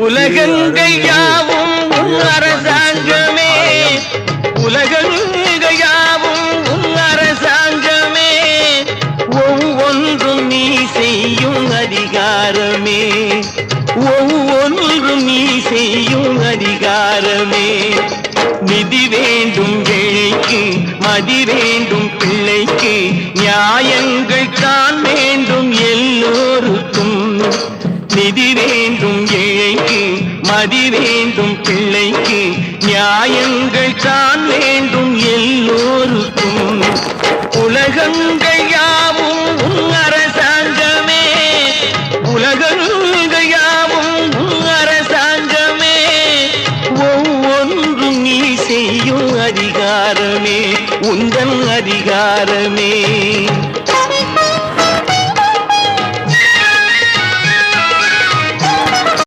உலகங்கள் யாவும் உன் அரசாங்கமே, உலகங்கள் யாவும் உன் அரசாங்கமே, ஒவ்வொன்றும் நீ செய்யும் அதிகாரமே, ஒவ்வொன்றும் நீ செய்யும் அதிகாரமே. நிதி வேண்டும் ஏழைக்கு, மதி வேண்டும் பிள்ளைக்கு, நியாயங்கள் தான் வேண்டும் எல்லோருக்கும். நிதி வேண்டும் ஏழைக்கு, மதி வேண்டும் பிள்ளைக்கு, நியாயங்கள் தான் வேண்டும் எல்லோருக்கும். உலகங்கள் யாவும் உன் அரசாங்கமே, உலகங்கள் யாவும் உன் அரசாங்கமே, ஒவ்வொன்றும் நீ செய்யும் அதிகாரமே, உந்தன் அதிகாரமே.